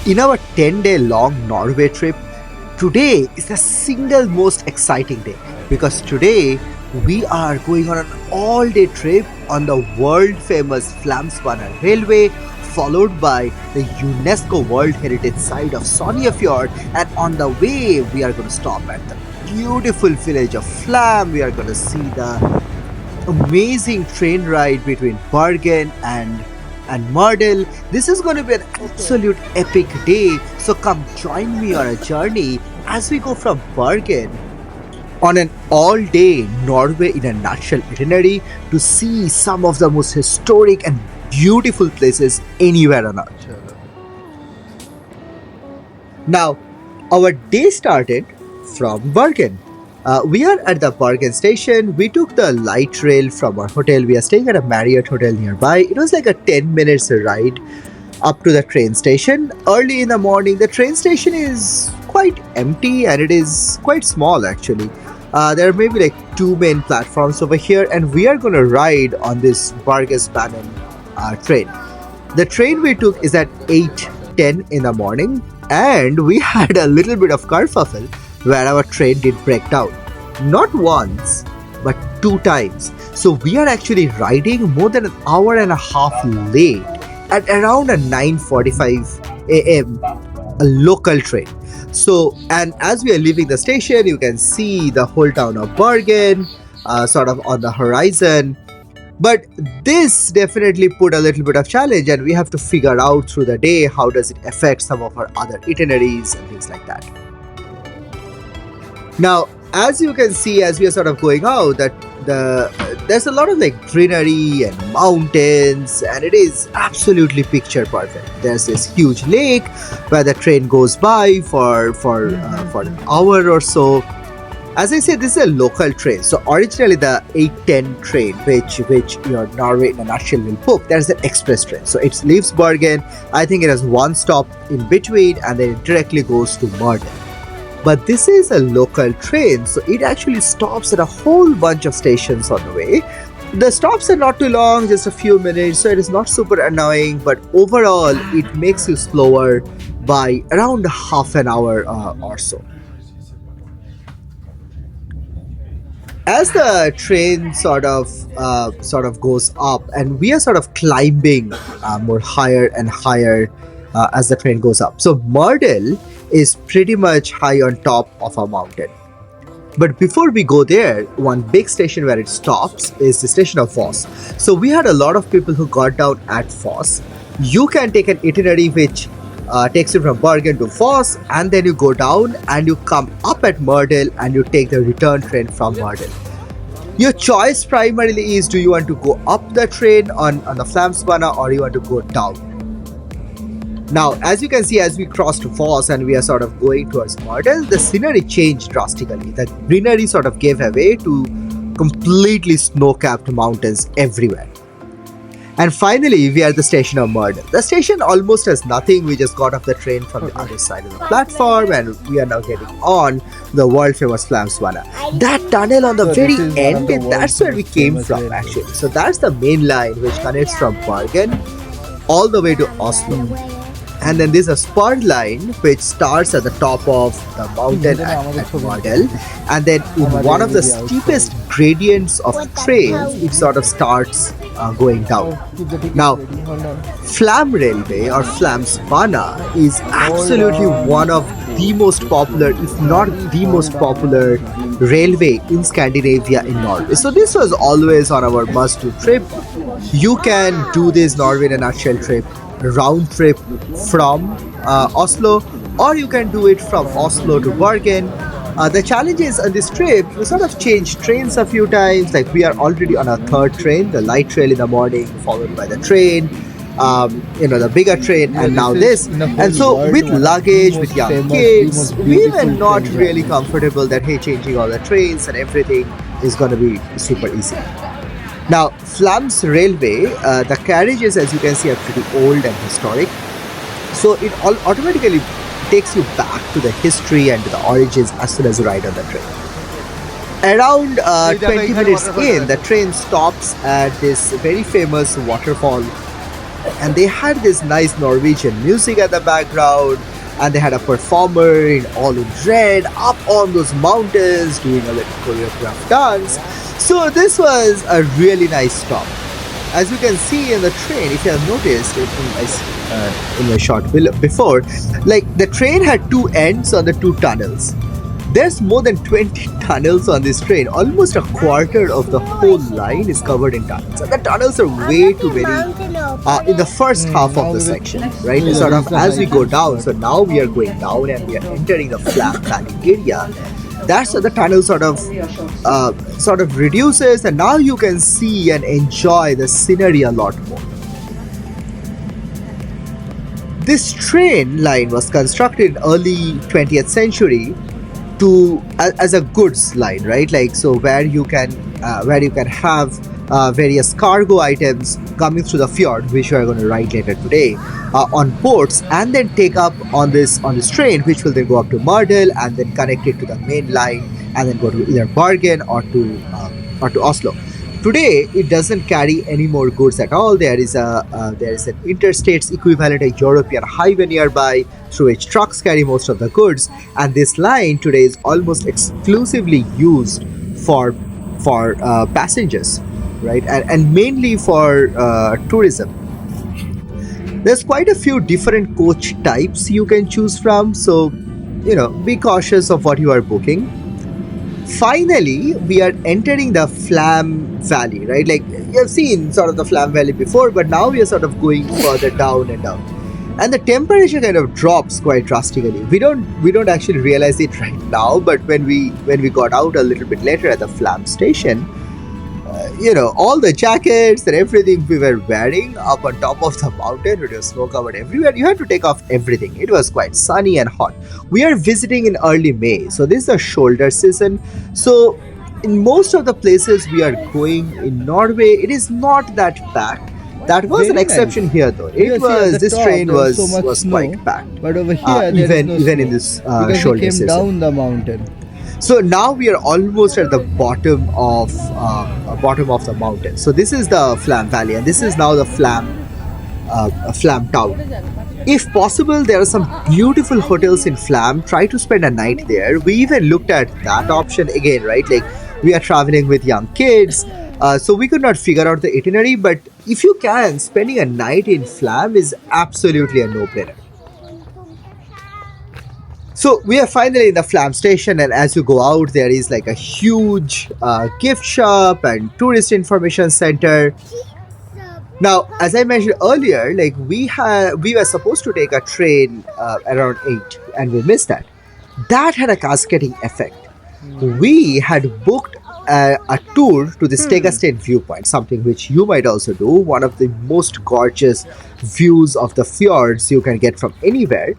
In our 10-day long Norway trip, today is the single most exciting day because today we are going on an all-day trip on the world-famous Flåm Railway, followed by the UNESCO World Heritage Site of Nærøyfjord, and on the way we are going to stop at the beautiful village of Flåm. We are going to see the amazing train ride between Bergen and Mardel. This is going to be an absolute epic day. So come join me on a journey as we go from Bergen on an all-day Norway in a nutshell itinerary to see some of the most historic and beautiful places anywhere on earth. Now, our day started from Bergen. We are at the Bergen station. We took the light rail from our hotel. We are staying at a Marriott hotel nearby. It was like a 10 minutes ride up to the train station. Early in the morning, the train station is quite empty and it is quite small actually. There are maybe like two main platforms over here, and we are going to ride on this Bergen train. The train we took is at 8:10 in the morning, and we had a little bit of kerfuffle where our train did break down. Not once, but two times. So we are actually riding more than an hour and a half late at around a 9:45 a.m. a local train. So, and as we are leaving the station, you can see the whole town of Bergen sort of on the horizon. But this definitely put a little bit of challenge, and we have to figure out through the day how does it affect some of our other itineraries and things like that. Now, as you can see, as we are sort of going out, that there's a lot of like greenery and mountains, and it is absolutely picture perfect. There's this huge lake where the train goes by for an hour or so. As I said, this is a local train. So originally the 8:10 train, which your Norway in a nutshell will book, that is an express train. So it leaves Bergen. I think it has one stop in between, and then it directly goes to Mardel. But this is a local train, so it actually stops at a whole bunch of stations on the way. The stops are not too long, just a few minutes, so it is not super annoying, but overall it makes you slower by around half an hour or so. As the train sort of goes up, and we are sort of climbing more higher and higher as the train goes up. So Mardel is pretty much high on top of a mountain. But before we go there, one big station where it stops is the station of Voss. So we had a lot of people who got down at Voss. You can take an itinerary which takes you from Bergen to Voss, and then you go down and you come up at Mardel and you take the return train from Mardel. Your choice primarily is, do you want to go up the train on the Flåm or you want to go down? Now, as you can see, as we crossed Voss and we are sort of going towards Mardel, the scenery changed drastically. The greenery sort of gave away to completely snow-capped mountains everywhere. And finally, we are at the station of Mardel. The station almost has nothing. We just got off the train from the other side of the platform, and we are now getting on the world-famous Flåm. That tunnel on the very end, that's where we came from actually. So that's the main line which connects from Bergen all the way to Oslo. And then there's a spur line which starts at the top of the mountain at Mardel, and then in one of the steepest gradients of the train, it sort of starts going down. Now, Flåm Railway or Flåm is absolutely one of the most popular, if not the most popular railway in Scandinavia in Norway. So this was always on our must-do trip. You can do this Norway in a nutshell trip, round trip from Oslo, or you can do it from Oslo to Bergen. The challenge is on this trip, we sort of changed trains a few times. Like we are already on our third train, the light rail in the morning, followed by the train, the bigger train, and now this. And so with luggage, with young kids, we were not really comfortable that, hey, changing all the trains and everything is going to be super easy. Now, Flåm Railway, the carriages, as you can see, are pretty old and historic. So it automatically takes you back to the history and to the origins as soon as you ride on the train. Around 20 minutes in, the train stops at this very famous waterfall and they had this nice Norwegian music at the background, and they had a performer in all in red up on those mountains doing a little choreographed dance. So this was a really nice stop. As you can see in the train, if you have noticed it in my shot before, like the train had two ends on the two tunnels. There's more than 20 tunnels on this train. Almost a quarter of the whole line is covered in tunnels. And the tunnels are way too many in the first half of the section, right? Sort of as we go down. So now we are going down and we are entering the Flåm Valley area. That's the tunnel sort of reduces, and now you can see and enjoy the scenery a lot more. This train line was constructed in early 20th century as a goods line, right? Like, so where you can have various cargo items coming through the fjord, which we are going to ride later today, on boats, and then take up on this train, which will then go up to Myrdal and then connect it to the main line, and then go to either Bergen or to Oslo. Today, it doesn't carry any more goods at all. There is an interstate's equivalent, a European highway nearby, through which trucks carry most of the goods. And this line today is almost exclusively used for passengers, right? And mainly for tourism. There's quite a few different coach types you can choose from, so be cautious of what you are booking. Finally, we are entering the Flåm Valley, right? Like, you have seen sort of the Flåm Valley before, but now we are sort of going further down and down. And the temperature kind of drops quite drastically. We don't actually realize it right now, but when we got out a little bit later at the Flåm station, all the jackets and everything we were wearing up on top of the mountain, it was snow covered everywhere. You had to take off everything. It was quite sunny and hot. We are visiting in early May, so this is the shoulder season. So in most of the places we are going in Norway, it is not that packed. That was Very an exception nice. here, though. Because, yeah, This the train top, there was was so much snow, quite packed. But over here, there is no even snow in this because we shoulder came season. down the mountain. So now we are almost at the bottom of the mountain. So this is the Flåm Valley, and this is now the Flåm town. If possible, there are some beautiful hotels in Flåm. Try to spend a night there. We even looked at that option again, right? Like, we are traveling with young kids, so we could not figure out the itinerary. But if you can, spending a night in Flåm is absolutely a no-brainer. So we are finally in the Flåm station, and as you go out, there is like a huge gift shop and tourist information center. Now, as I mentioned earlier, like we were supposed to take a train around 8, and we missed that. That had a cascading effect. We had booked a tour to the Stegasten viewpoint, something which you might also do. One of the most gorgeous views of the fjords you can get from anywhere.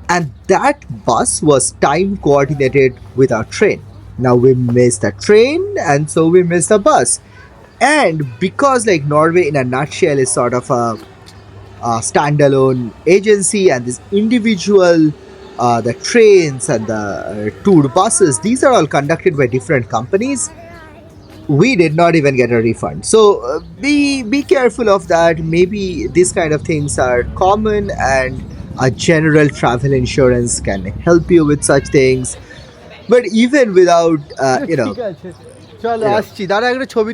And that bus was time coordinated with our train. Now we missed the train, and so we missed the bus. And because like Norway in a nutshell is sort of a standalone agency, and this individual the trains and the tour buses, these are all conducted by different companies. We did not even get a refund. So be careful of that. Maybe these kind of things are common, and a general travel insurance can help you with such things. But even without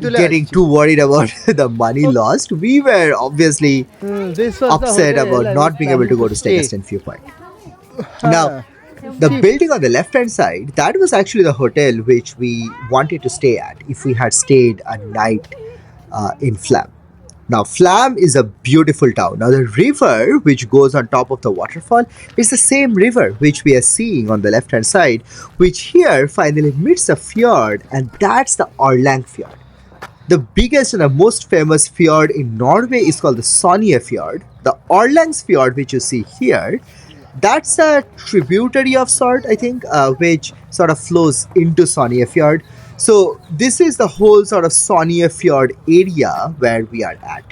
getting too worried about the money lost, we were obviously upset about not being able to go to Stegasten viewpoint. Now, the building on the left hand side, that was actually the hotel which we wanted to stay at if we had stayed a night in Flåm. Now, Flåm is a beautiful town. Now, the river which goes on top of the waterfall is the same river which we are seeing on the left hand side, which here finally meets a fjord, and that's the Orlang Fjord. The biggest and the most famous fjord in Norway is called the Fjord. The Orlangs Fjord, which you see here, that's a tributary of sort, I think, which sort of flows into Fjord. So this is the whole sort of Fjord area where we are at.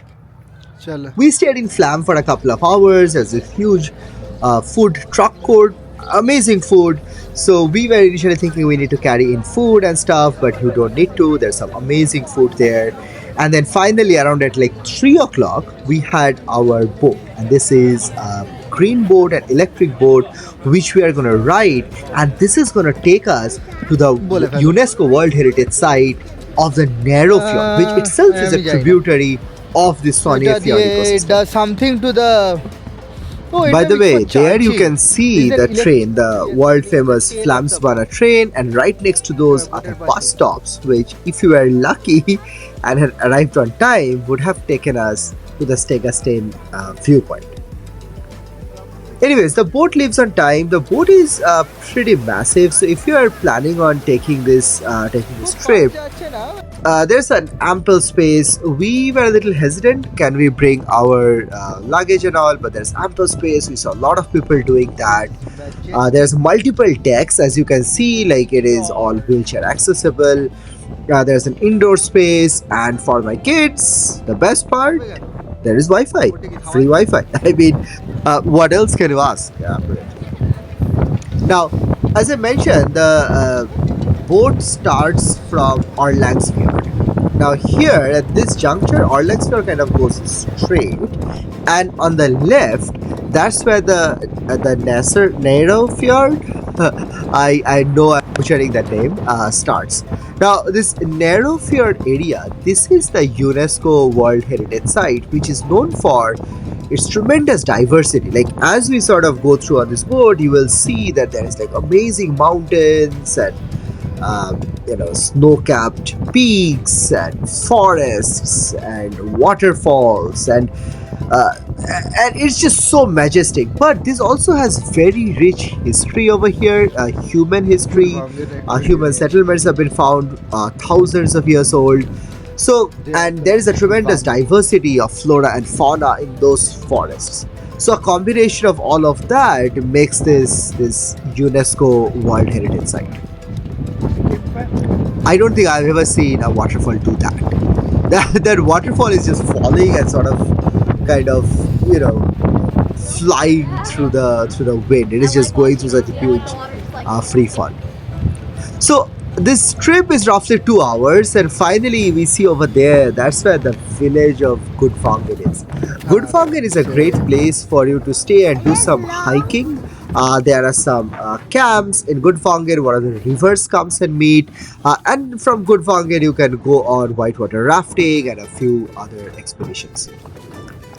Chalo. We stayed in Flåm for a couple of hours. There's a huge food truck court, amazing food. So we were initially thinking we need to carry in food and stuff, but you don't need to. There's some amazing food there. And then finally, around at like 3 o'clock, we had our boat, and this is a green boat, an electric boat, which we are going to ride, and this is going to take us to the बोले फैलो। UNESCO World Heritage Site of the Nærøyfjord, which itself is a नहीं जाएगा। tributary of the Sonefjord It ecosystem. does something to the. Oh, it By does the way, for there you charging. can see Is the it train, the world famous Flåm train, and right next to those are the bus stops, which, if you were lucky and had arrived on time, would have taken us to the Stegastein viewpoint. Anyways, the boat leaves on time. The boat is pretty massive, so if you are planning on taking this trip, there's an ample space. We were a little hesitant. Can we bring our luggage and all? But there's ample space. We saw a lot of people doing that. There's multiple decks, as you can see. Like, it is all wheelchair accessible. There's an indoor space, and for my kids, the best part, there is Wi-Fi, free Wi-Fi. I mean, what else can you ask? Yeah, now, as I mentioned, the boat starts from Orlangsfjord. Now here at this juncture, Orlangsfjord kind of goes straight, and on the left, that's where the Nærøyfjord, I know I'm butchering that name, starts. Now this Nærøyfjord area, this is the UNESCO World Heritage Site, which is known for its tremendous diversity. Like, as we sort of go through on this boat, you will see that there is like amazing mountains and snow-capped peaks and forests and waterfalls, and it's just so majestic. But this also has very rich history over here, human history. Human settlements have been found thousands of years old. So, and there is a tremendous diversity of flora and fauna in those forests. So a combination of all of that makes this UNESCO World Heritage Site. I don't think I've ever seen a waterfall do that. That waterfall is just falling and sort of kind of flying through the wind. It is just going through such a huge free fall. So this trip is roughly 2 hours, and finally we see over there, that's where the village of Gudvangen is. Gudvangen is a great place for you to stay and do some hiking. There are some camps in Gudvangen. One of the rivers comes and meet, and from Gudvangen you can go on whitewater rafting and a few other expeditions.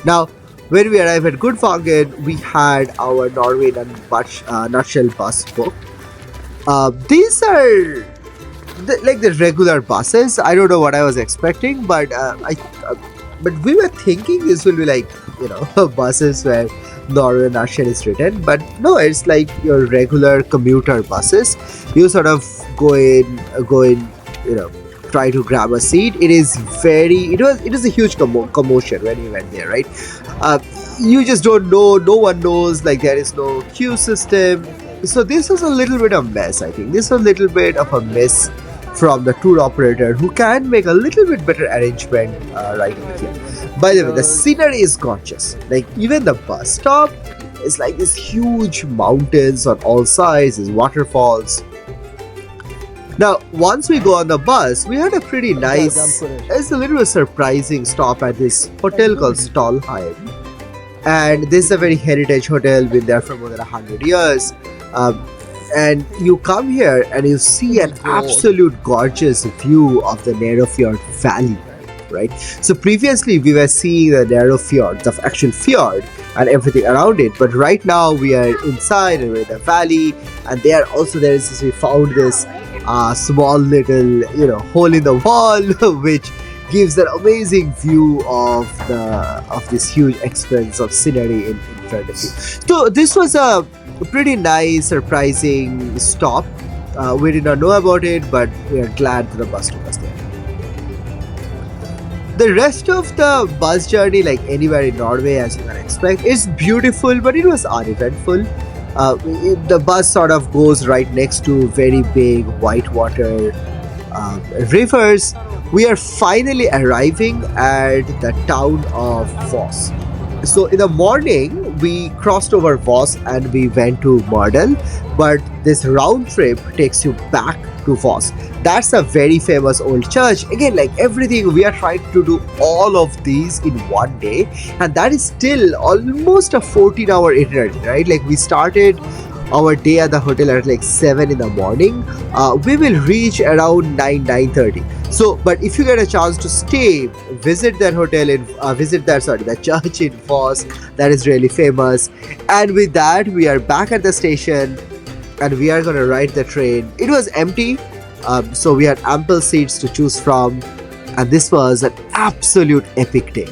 Now, when we arrived at Gudvangen, we had our Norway in a nutshell bus booked. These are like the regular buses. I don't know what I was expecting, but but we were thinking this will be like buses where Norway nutshell is written, but no, it's like your regular commuter buses. You sort of go in, try to grab a seat. It was a huge commotion when we went there, right? You just don't know. No one knows. Like, there is no queue system. So this was a little bit of mess. I think this was a little bit of a miss from the tour operator, who can make a little bit better arrangement right over here. By the way, the scenery is gorgeous. Like, even the bus stop is like these huge mountains on all sides, these waterfalls. Now, once we go on the bus, we had a pretty nice, it's a little bit surprising stop at this hotel called Stolheim. And this is a very heritage hotel, been there for more than 100 years. And you come here and you see an absolute gorgeous view of the Nærøyfjord Valley, right? So previously we were seeing the Nærøyfjord, the actual fjord and everything around it, but right now we are inside and we're in the valley, and we found this small little hole in the wall which gives an amazing view of this huge expanse of scenery in front of you. So this was a pretty nice, surprising stop. We did not know about it, but we are glad that the bus took us there. The rest of the bus journey, like anywhere in Norway, as you can expect, is beautiful, but it was uneventful. The bus sort of goes right next to very big whitewater rivers. We are finally arriving at the town of Voss. So in the morning, we crossed over Voss and we went to Mardel, but this round trip takes you back to Voss. That's a very famous old church. Again, like everything, we are trying to do all of these in one day, and that is still almost a 14-hour itinerary, right? Like we started our day at the hotel at like 7 in the morning. We will reach around 9:30. So, but if you get a chance to stay, visit that hotel in that church in Foss. That is really famous. And with that, we are back at the station, and we are gonna ride the train. It was empty, so we had ample seats to choose from, and this was an absolute epic day.